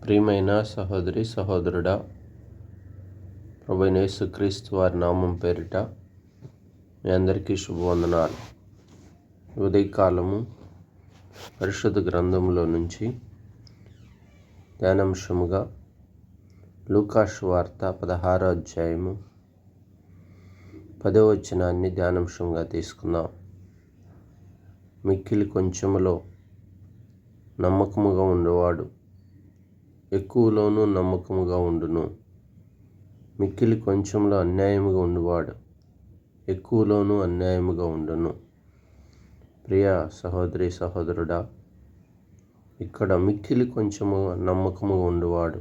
ప్రియమైన సహోదరి సహోదరుడా, ప్రభువైన యేసుక్రీస్తు వారి నామం పేరిట మీ అందరికీ శుభవందనాలు. ఉదయకాలము పరిశుద్ధ గ్రంథంలో నుంచి ధ్యానాంశముగా లూకా సువార్త 16వ అధ్యాయము 10వ వచనాన్ని ధ్యానాంశంగా తీసుకుందాం. మిక్కిలి కొంచెములో నమ్మకముగా ఉండేవాడు ఎక్కువలోనూ నమ్మకముగా ఉండును. మిక్కిలి కొంచెంలో అన్యాయముగా ఉండేవాడు ఎక్కువలోనూ అన్యాయముగా ఉండును. ప్రియ సహోదరి సహోదరుడా, ఇక్కడ మిక్కిలి కొంచెము నమ్మకముగా ఉండేవాడు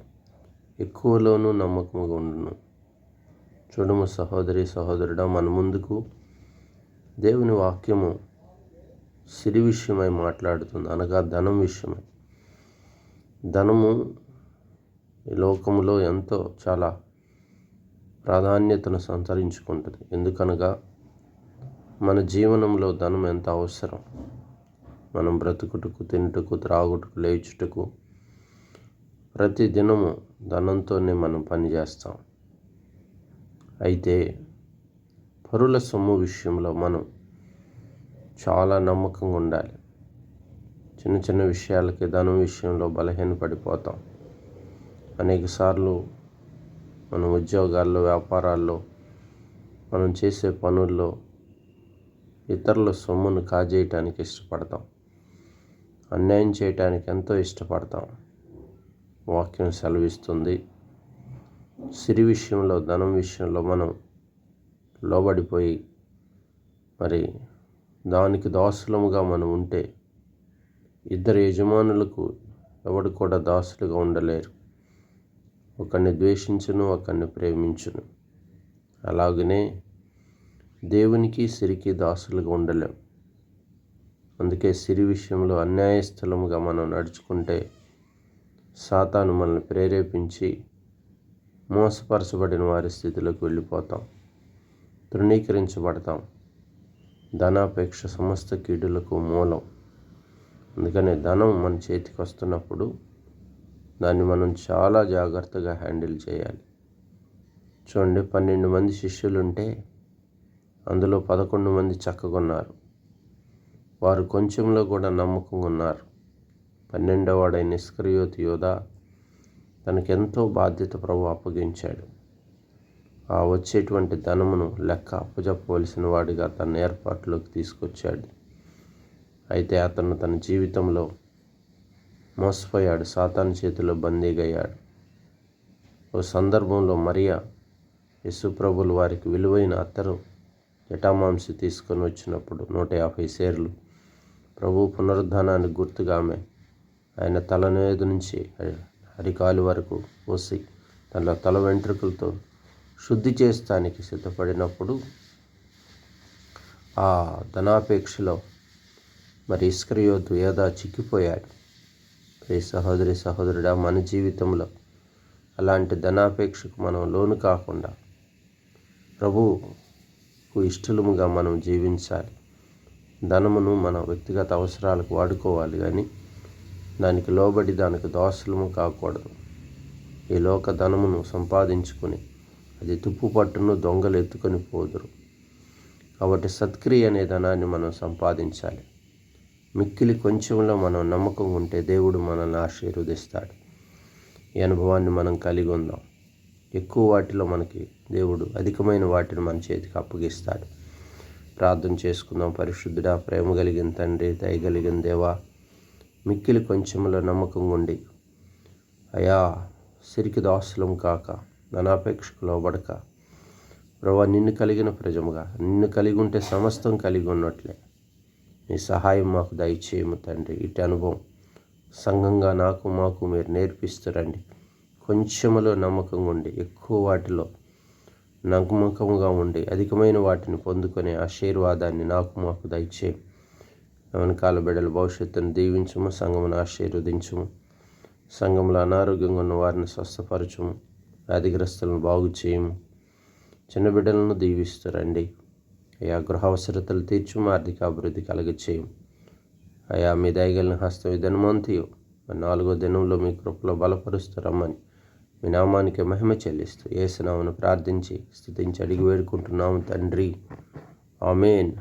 ఎక్కువలోనూ నమ్మకముగా ఉండును. చూడము సహోదరి సహోదరుడా, మన ముందుకు దేవుని వాక్యము సిరి విషయమై మాట్లాడుతుంది, అనగా ధనం విషయమై. ధనము ఈ లోకములో ఎంతో చాలా ప్రాధాన్యతను సంతరించుకుంటుంది. ఎందుకనగా మన జీవనంలో ధనం ఎంత అవసరం. మనం బ్రతుకుటకు, తినుటకు, త్రాగుటకు, లేచుటకు ప్రతి దినము ధనంతోనే మనం పనిచేస్తాం. అయితే పరుల సొమ్ము విషయంలో మనం చాలా నమ్మకంగా ఉండాలి. చిన్న చిన్న విషయాలకి ధనం విషయంలో బలహీనపడిపోతాం. అనేకసార్లు మన ఉద్యోగాల్లో, వ్యాపారాల్లో, మనం చేసే పనుల్లో ఇతరుల సొమ్మును కాజేయటానికి ఇష్టపడతాం. అన్యాయం చేయటానికి ఎంతో ఇష్టపడతాం. వాక్యం సెలవిస్తుంది, సిరి విషయంలో, ధనం విషయంలో మనం లోబడిపోయి మరి దానికి దాసులముగా మనం ఉంటే ఇద్దరు యజమానులకు ఎవడు కూడా దాసులుగా ఉండలేరు. ఒకరిని ద్వేషించును, ఒకరిని ప్రేమించును. అలాగనే దేవునికి సిరికి దాసులుగా ఉండలేం. అందుకే సిరి విషయంలో అన్యాయస్థలముగా మనం నడుచుకుంటే సాతాను మనల్ని ప్రేరేపించి మోసపరచబడిన వారి స్థితిలోకి వెళ్ళిపోతాం, తృణీకరించబడతాం. ధనాపేక్ష సమస్త కీడులకు మూలం. అందుకనే ధనం మన చేతికి వస్తున్నప్పుడు దాన్ని మనం చాలా జాగ్రత్తగా హ్యాండిల్ చేయాలి. చూడండి, 12 మంది శిష్యులుంటే అందులో 11 మంది చక్కగా ఉన్నారు. వారు కొంచెంలో కూడా నమ్మకంగా ఉన్నారు. 12వ వాడైన ఇస్కరియోతు యోధా తనకెంతో బాధ్యత ప్రభువు అప్పగించాడు. ఆ వచ్చేటువంటి ధనమును లెక్క అప్పజెప్పవలసిన వాడిగా తన ఏర్పాట్లోకి తీసుకొచ్చాడు. అయితే అతను తన జీవితంలో మోసపోయాడు, సాతాను చేతిలో బందీగయ్యాడు. ఓ సందర్భంలో మరియా యేసుప్రభులు వారికి విలువైన అత్తరు జటామాంసి తీసుకొని వచ్చినప్పుడు 150 సేర్లు ప్రభు పునరుద్ధానానికి గుర్తుగా ఆమె ఆయన తలనేదు నుంచి అరికాలు వరకు పోసి తల వెంట్రుకలతో శుద్ధి చేస్తానికి సిద్ధపడినప్పుడు ఆ ధనాపేక్షలో మరి ఇస్కరియోతు యోధా చిక్కిపోయాడు. ప్రియ సహోదరి సహోదరుడా, మన జీవితంలో అలాంటి ధనాపేక్షకు మనం లోను కాకుండా ప్రభువుకు ఇష్టలుగా మనం జీవించాలి. ధనమును మన వ్యక్తిగత అవసరాలకు వాడుకోవాలి, కానీ దానికి లోబడి దానికి దాసులము కాకూడదు. ఈ లోక ధనమును సంపాదించుకొని అది తుప్పు పట్టును దొంగలు ఎత్తుకొని పోదురు. కాబట్టి సత్క్రియ అనే ధనాన్ని మనం సంపాదించాలి. మిక్కిలి కొంచెంలో మనం నమ్మకం ఉంటే దేవుడు మనల్ని ఆశీర్వదిస్తాడు. ఈ అనుభవాన్ని మనం కలిగి ఉందాం. ఎక్కువ వాటిలో మనకి దేవుడు అధికమైన వాటిని మన చేతికి అప్పగిస్తాడు. ప్రార్థన చేసుకుందాం. పరిశుద్ధుడా, ప్రేమ కలిగిన తండ్రి, దయగలిగిన దేవా, మిక్కిలి కొంచెంలో నమ్మకం ఉండి అయా సిరికి దాసులం కాక, ధనాపేక్షకు లోబడక ప్రభువా నిన్ను కలిగిన ప్రజముగా, నిన్ను కలిగి ఉంటే సమస్తం కలిగి ఉన్నట్లే. నీ సహాయం మాకు దయచేయము తండ్రి. ఇటు అనుభవం సంఘంగా మాకు మీరు నేర్పిస్తారండి. కొంచెములో నమ్మకంగా ఉండి ఎక్కువ వాటిలో నమ్మకంగా ఉండి అధికమైన వాటిని పొందుకునే ఆశీర్వాదాన్ని మాకు దయచేయం. వెనకాల బిడ్డల భవిష్యత్తును దీవించము, సంఘమును ఆశీర్వదించము. సంఘంలో అనారోగ్యంగా ఉన్న వారిని స్వస్థపరచము, వ్యాధిగ్రస్తులను బాగు చేయము. చిన్న బిడ్డలను దీవిస్తారండి. అయా గృహ అవసరతలు తీర్చుము, ఆర్థిక అభివృద్ధి కలగచేయము. అయా మీ దయగలిగిన హస్తం ధనమంతియు మరి 4వ దినంలో మీ కృపలో బలపరుస్తూ రమ్మని మీ నామానికి మహిమ చెల్లిస్తూ యేసు నామమున ప్రార్థించి స్తుతించి అడిగి వేడుకుంటున్నాము తండ్రి. ఆమేన్.